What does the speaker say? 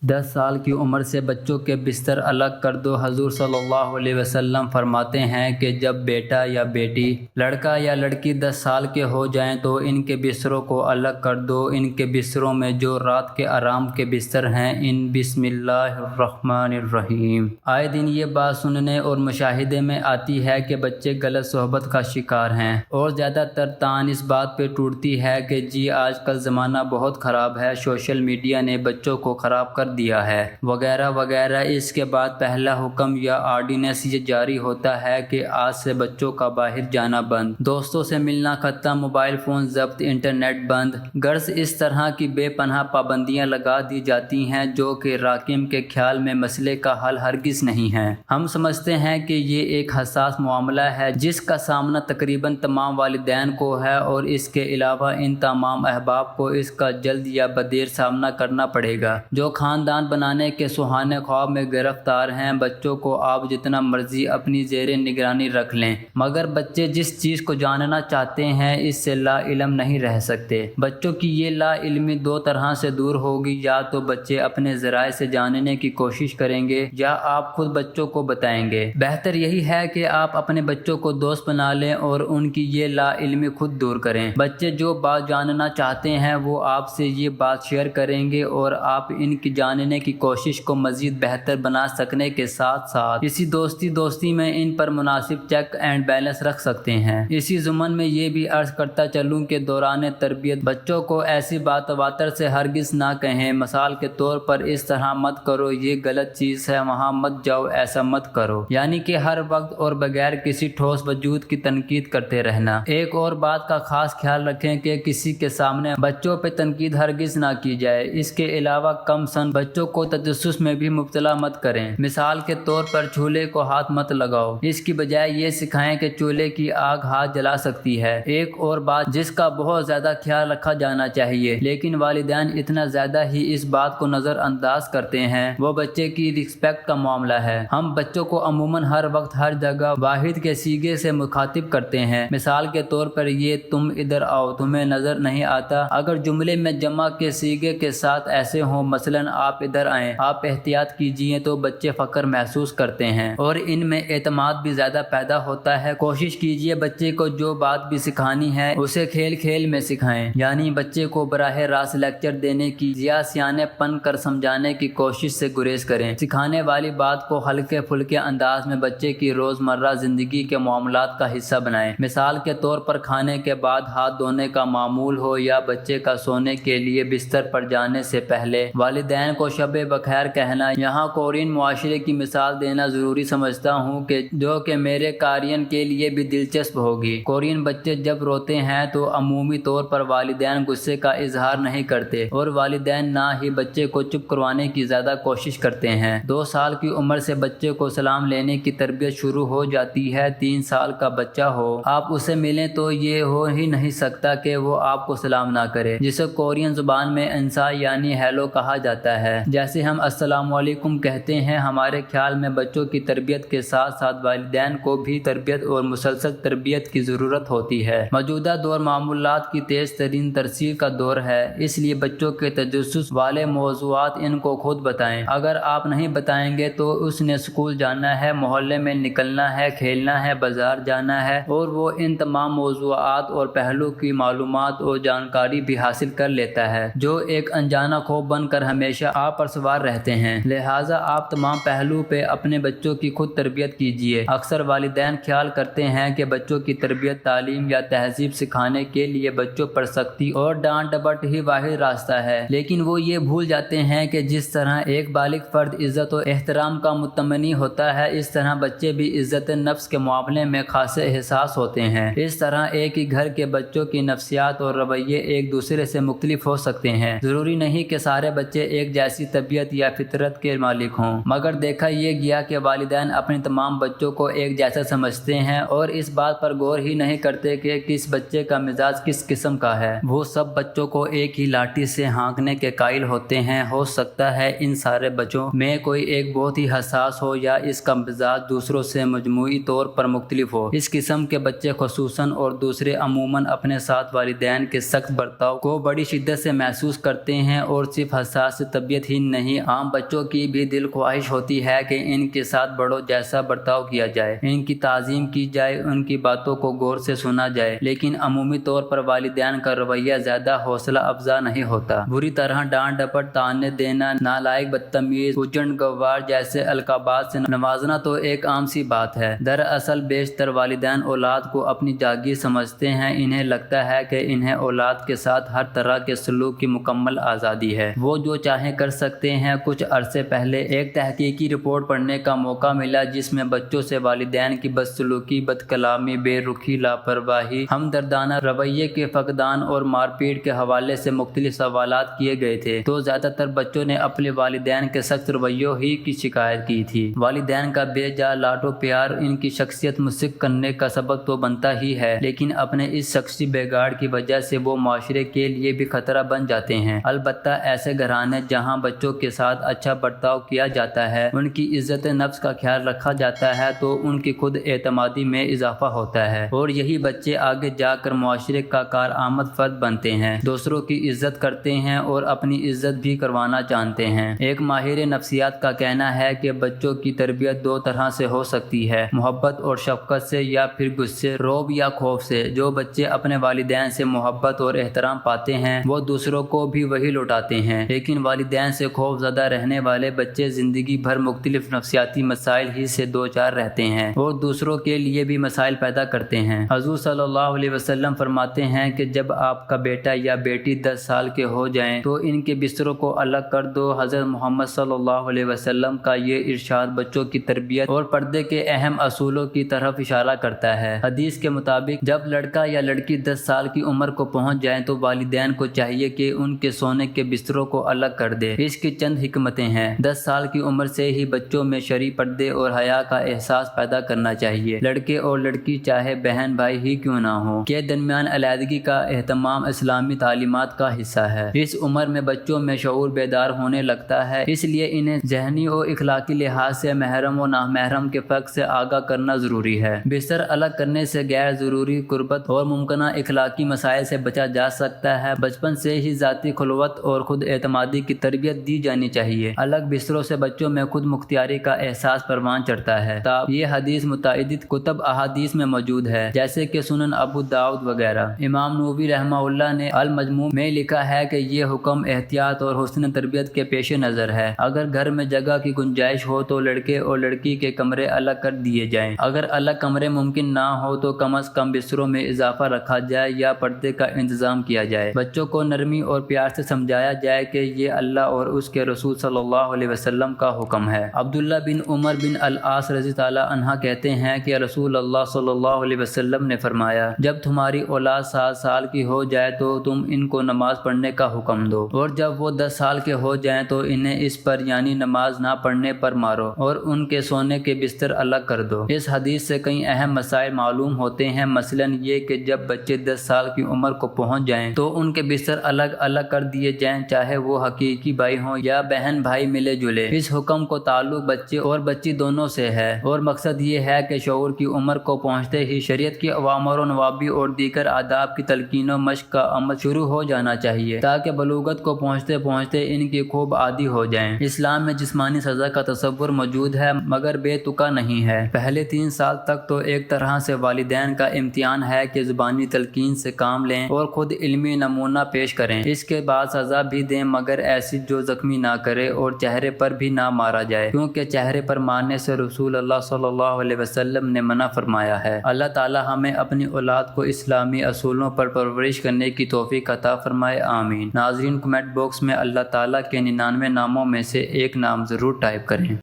10 سال کی عمر سے بچوں کے بستر الگ کر دو۔ حضور صلی اللہ علیہ وسلم فرماتے ہیں کہ جب بیٹا یا بیٹی، لڑکا یا لڑکی 10 سال کے ہو جائیں تو ان کے بستروں کو الگ کر دو۔ ان کے بستروں میں جو رات کے آرام کے بستر ہیں، ان بسم اللہ الرحمن الرحیم۔ آئے دن یہ بات سننے اور مشاہدے میں آتی ہے کہ بچے غلط صحبت کا شکار ہیں، اور زیادہ تر تان اس بات پہ ٹوٹتی ہے کہ جی آج کل زمانہ بہت خراب ہے، سوشل میڈیا نے بچوں کو خراب کر دیا ہے وغیرہ وغیرہ۔ اس کے بعد پہلا حکم یا آرڈیننس یہ جاری ہوتا ہے کہ آج سے بچوں کا باہر جانا بند، دوستوں سے ملنا ختم، موبائل فون ضبط، انٹرنیٹ بند۔ غرض اس طرح کی بے پناہ پابندیاں لگا دی جاتی ہیں جو کہ راکم کے خیال میں مسئلے کا حل ہرگز نہیں ہے۔ ہم سمجھتے ہیں کہ یہ ایک حساس معاملہ ہے جس کا سامنا تقریباً تمام والدین کو ہے، اور اس کے علاوہ ان تمام احباب کو اس کا جلد یا بدیر سامنا کرنا پڑے گا جو خاندان بنانے کے سہانے خواب میں گرفتار ہیں۔ بچوں کو آپ جتنا مرضی اپنی زیر نگرانی رکھ لیں، مگر بچے جس چیز کو جاننا چاہتے ہیں اس سے لا علم نہیں رہ سکتے۔ بچوں کی یہ لا علمی دو طرح سے دور ہوگی، یا تو بچے اپنے ذرائع سے جاننے کی کوشش کریں گے یا آپ خود بچوں کو بتائیں گے۔ بہتر یہی ہے کہ آپ اپنے بچوں کو دوست بنا لیں اور ان کی یہ لا علمی خود دور کریں۔ بچے جو بات جاننا چاہتے ہیں وہ آپ سے یہ بات شیئر کریں گے، اور آپ ان کی جاننے کی کوشش کو مزید بہتر بنا سکنے کے ساتھ ساتھ اسی دوستی میں ان پر مناسب چیک اینڈ بیلنس رکھ سکتے ہیں۔ اسی ضمن میں یہ بھی عرض کرتا چلوں کہ دوران تربیت بچوں کو ایسی بات تواتر سے ہرگز نہ کہیں۔ مثال کے طور پر اس طرح مت کرو، یہ غلط چیز ہے، وہاں مت جاؤ، ایسا مت کرو، یعنی کہ ہر وقت اور بغیر کسی ٹھوس وجود کی تنقید کرتے رہنا۔ ایک اور بات کا خاص خیال رکھیں کہ کسی کے سامنے بچوں پہ تنقید ہرگز نہ کی جائے۔ اس کے علاوہ کم سن بچوں کو تجسس میں بھی مبتلا مت کریں۔ مثال کے طور پر چولہے کو ہاتھ مت لگاؤ، اس کی بجائے یہ سکھائیں کہ چولہے کی آگ ہاتھ جلا سکتی ہے۔ ایک اور بات جس کا بہت زیادہ خیال رکھا جانا چاہیے لیکن والدین اتنا زیادہ ہی اس بات کو نظر انداز کرتے ہیں، وہ بچے کی رسپیکٹ کا معاملہ ہے۔ ہم بچوں کو عموماً ہر وقت ہر جگہ واحد کے صیغے سے مخاطب کرتے ہیں۔ مثال کے طور پر یہ تم ادھر آؤ، تمہیں نظر نہیں آتا؟ اگر جملے میں جمع کے صیغے کے ساتھ ایسے ہوں، مثلاً آپ ادھر آئیں، آپ احتیاط کیجئے، تو بچے فخر محسوس کرتے ہیں اور ان میں اعتماد بھی زیادہ پیدا ہوتا ہے۔ کوشش کیجئے بچے کو جو بات بھی سکھانی ہے اسے کھیل کھیل میں سکھائیں، یعنی بچے کو براہ راست لیکچر دینے کی یا سیانے پن کر سمجھانے کی کوشش سے گریز کریں۔ سکھانے والی بات کو ہلکے پھلکے انداز میں بچے کی روزمرہ زندگی کے معاملات کا حصہ بنائیں۔ مثال کے طور پر کھانے کے بعد ہاتھ دھونے کا معمول ہو، یا بچے کا سونے کے لیے بستر پر جانے سے پہلے والدین کو شب بخیر کہنا۔ یہاں کورین معاشرے کی مثال دینا ضروری سمجھتا ہوں کہ جو کہ میرے قارئین کے لیے بھی دلچسپ ہوگی۔ کورین بچے جب روتے ہیں تو عمومی طور پر والدین غصے کا اظہار نہیں کرتے، اور والدین نہ ہی بچے کو چپ کروانے کی زیادہ کوشش کرتے ہیں۔ 2 سال کی عمر سے بچے کو سلام لینے کی تربیت شروع ہو جاتی ہے۔ 3 سال کا بچہ ہو، آپ اسے ملیں تو یہ ہو ہی نہیں سکتا کہ وہ آپ کو سلام نہ کرے، جسے کورین زبان میں انسا یعنی ہیلو کہا جاتا ہے۔ جیسے ہم السلام علیکم کہتے ہیں۔ ہمارے خیال میں بچوں کی تربیت کے ساتھ ساتھ والدین کو بھی تربیت اور مسلسل تربیت کی ضرورت ہوتی ہے۔ موجودہ دور معمولات کی تیز ترین ترسیل کا دور ہے، اس لیے بچوں کے تجسس والے موضوعات ان کو خود بتائیں۔ اگر آپ نہیں بتائیں گے تو اس نے اسکول جانا ہے، محلے میں نکلنا ہے، کھیلنا ہے، بازار جانا ہے، اور وہ ان تمام موضوعات اور پہلو کی معلومات اور جانکاری بھی حاصل کر لیتا ہے جو ایک انجانا خوف بن کر ہمیشہ آپ پر سوار رہتے ہیں۔ لہٰذا آپ تمام پہلو پہ اپنے بچوں کی خود تربیت کیجیے۔ اکثر والدین خیال کرتے ہیں کہ بچوں کی تربیت، تعلیم یا تہذیب سکھانے کے لیے بچوں پر سختی اور ڈانٹ ڈپٹ ہی واحد راستہ ہے، لیکن وہ یہ بھول جاتے ہیں کہ جس طرح ایک بالغ فرد عزت و احترام کا متمنی ہوتا ہے، اس طرح بچے بھی عزت نفس کے معاملے میں خاصے حساس ہوتے ہیں۔ اس طرح ایک ہی گھر کے بچوں کی نفسیات اور رویے ایک دوسرے سے مختلف ہو سکتے ہیں۔ ضروری نہیں کہ سارے بچے ایک جیسی طبیعت یا فطرت کے مالک ہوں، مگر دیکھا یہ گیا کہ والدین اپنے تمام بچوں کو ایک جیسا سمجھتے ہیں اور اس بات پر غور ہی نہیں کرتے کہ کس بچے کا مزاج کس قسم کا ہے۔ وہ سب بچوں کو ایک ہی لاٹھی سے ہانکنے کے قائل ہوتے ہیں۔ ہو سکتا ہے ان سارے بچوں میں کوئی ایک بہت ہی حساس ہو یا اس کا مزاج دوسروں سے مجموعی طور پر مختلف ہو۔ اس قسم کے بچے خصوصاً اور دوسرے عموماً اپنے ساتھ والدین کے سخت برتاؤ کو بڑی شدت سے محسوس کرتے ہیں اور صرف حساس طبیعت تربیت ہی نہیں، عام بچوں کی بھی دل خواہش ہوتی ہے کہ ان کے ساتھ بڑوں جیسا برتاؤ کیا جائے، ان کی تعظیم کی جائے، ان کی باتوں کو غور سے سنا جائے، لیکن عمومی طور پر والدین کا رویہ زیادہ حوصلہ افزا نہیں ہوتا۔ بری طرح ڈانٹ ڈپٹ، طعنے دینا، نالائق، بدتمیز، کجن، گوار جیسے القابات سے نوازنا تو ایک عام سی بات ہے۔ دراصل بیشتر والدین اولاد کو اپنی جاگیر سمجھتے ہیں، انہیں لگتا ہے کہ انہیں اولاد کے ساتھ ہر طرح کے سلوک کی مکمل آزادی ہے، وہ جو چاہیں کر سکتے ہیں۔ کچھ عرصے پہلے ایک تحقیقی رپورٹ پڑھنے کا موقع ملا جس میں بچوں سے والدین کی بدسلوکی، بد کلامی، بے رخی، لاپرواہی، ہمدردانہ رویے کے فقدان اور مار پیٹ کے حوالے سے مختلف سوالات کیے گئے تھے، تو زیادہ تر بچوں نے اپنے والدین کے سخت رویوں ہی کی شکایت کی تھی۔ والدین کا بے جا لاڈ و پیار ان کی شخصیت مسخ کرنے کا سبب تو بنتا ہی ہے، لیکن اپنے اس شخصی بگاڑ کی وجہ سے وہ معاشرے کے لیے بھی خطرہ بن جاتے ہیں۔ البتہ ایسے گھرانے جہاں بچوں کے ساتھ اچھا برتاؤ کیا جاتا ہے، ان کی عزت نفس کا خیال رکھا جاتا ہے، تو ان کی خود اعتمادی میں اضافہ ہوتا ہے، اور یہی بچے آگے جا کر معاشرے کا کارآمد فرد بنتے ہیں، دوسروں کی عزت کرتے ہیں اور اپنی عزت بھی کروانا جانتے ہیں۔ ایک ماہر نفسیات کا کہنا ہے کہ بچوں کی تربیت دو طرح سے ہو سکتی ہے، محبت اور شفقت سے، یا پھر غصے، رعب یا خوف سے۔ جو بچے اپنے والدین سے محبت اور احترام پاتے ہیں وہ دوسروں کو بھی وہی لوٹاتے ہیں، لیکن والدین سے خوف زدہ رہنے والے بچے زندگی بھر مختلف نفسیاتی مسائل ہی سے دوچار رہتے ہیں اور دوسروں کے لیے بھی مسائل پیدا کرتے ہیں۔ حضور صلی اللہ علیہ وسلم فرماتے ہیں کہ جب آپ کا بیٹا یا بیٹی 10 سال کے ہو جائیں تو ان کے بستروں کو الگ کر دو۔ حضرت محمد صلی اللہ علیہ وسلم کا یہ ارشاد بچوں کی تربیت اور پردے کے اہم اصولوں کی طرف اشارہ کرتا ہے۔ حدیث کے مطابق جب لڑکا یا لڑکی 10 سال کی عمر کو پہنچ جائیں تو والدین کو چاہیے کہ ان کے سونے کے بستروں کو الگ کر دے۔ اس کی چند حکمتیں ہیں۔ 10 سال کی عمر سے ہی بچوں میں شرعی پردے اور حیا کا احساس پیدا کرنا چاہیے۔ لڑکے اور لڑکی چاہے بہن بھائی ہی کیوں نہ ہوں کے درمیان علیحدگی کا اہتمام اسلامی تعلیمات کا حصہ ہے۔ اس عمر میں بچوں میں شعور بیدار ہونے لگتا ہے، اس لیے انہیں ذہنی اور اخلاقی لحاظ سے محرم و نامحرم کے فرق سے آگاہ کرنا ضروری ہے۔ بستر الگ کرنے سے غیر ضروری قربت اور ممکنہ اخلاقی مسائل سے بچا جا سکتا ہے۔ بچپن سے ہی ذاتی خلوت اور خود اعتمادی کی تربیت دی جانی چاہیے۔ الگ بستروں سے بچوں میں خود مختاری کا احساس پروان چڑھتا ہے۔ یہ حدیث متعدد کتب احادیث میں موجود ہے، جیسے کہ سنن ابو داؤد وغیرہ۔ امام نووی رحمہ اللہ نے المجموع میں لکھا ہے کہ یہ حکم احتیاط اور حسن تربیت کے پیش نظر ہے۔ اگر گھر میں جگہ کی گنجائش ہو تو لڑکے اور لڑکی کے کمرے الگ کر دیے جائیں۔ اگر الگ کمرے ممکن نہ ہو تو کم از کم بستروں میں اضافہ رکھا جائے یا پردے کا انتظام کیا جائے۔ بچوں کو نرمی اور پیار سے سمجھایا جائے کہ یہ اللہ اور اس کے رسول صلی اللہ علیہ وسلم کا حکم ہے۔ عبداللہ بن عمر بن العاص رضی اللہ عنہ کہتے ہیں کہ رسول اللہ صلی اللہ علیہ وسلم نے فرمایا، جب تمہاری اولاد 7 سال کی ہو جائے تو تم ان کو نماز پڑھنے کا حکم دو، اور جب وہ 10 سال کے ہو جائیں تو انہیں اس پر یعنی نماز نہ پڑھنے پر مارو اور ان کے سونے کے بستر الگ کر دو۔ اس حدیث سے کئی اہم مسائل معلوم ہوتے ہیں، مثلاً یہ کہ جب بچے 10 سال کی عمر کو پہنچ جائیں تو ان کے بستر الگ الگ کر دیے جائیں، چاہے وہ حقیقی بھائی ہوں یا بہن بھائی ملے جلے۔ اس حکم کو تعلق بچے اور بچی دونوں سے ہے، اور مقصد یہ ہے کہ شعور کی عمر کو پہنچتے ہی شریعت کی اوامر و نواہی اور دیگر آداب کی تلقین و مشق کا عمل شروع ہو جانا چاہیے، تاکہ بلوغت کو پہنچتے پہنچتے ان کی خوب عادی ہو جائیں۔ اسلام میں جسمانی سزا کا تصور موجود ہے مگر بے تکا نہیں ہے۔ پہلے 3 سال تک تو ایک طرح سے والدین کا امتحان ہے کہ زبانی تلقین سے کام لیں اور خود علمی نمونہ پیش کریں۔ اس کے بعد سزا بھی دیں، مگر ایسی جو زخمی نہ کرے اور چہرے پر بھی نہ مارا جائے، کیونکہ چہرے پر مارنے سے رسول اللہ صلی اللہ علیہ وسلم نے منع فرمایا ہے۔ اللہ تعالی ہمیں اپنی اولاد کو اسلامی اصولوں پر پرورش کرنے کی توفیق عطا فرمائے، آمین۔ ناظرین، کمنٹ باکس میں اللہ تعالی کے 99 ناموں میں سے ایک نام ضرور ٹائپ کریں۔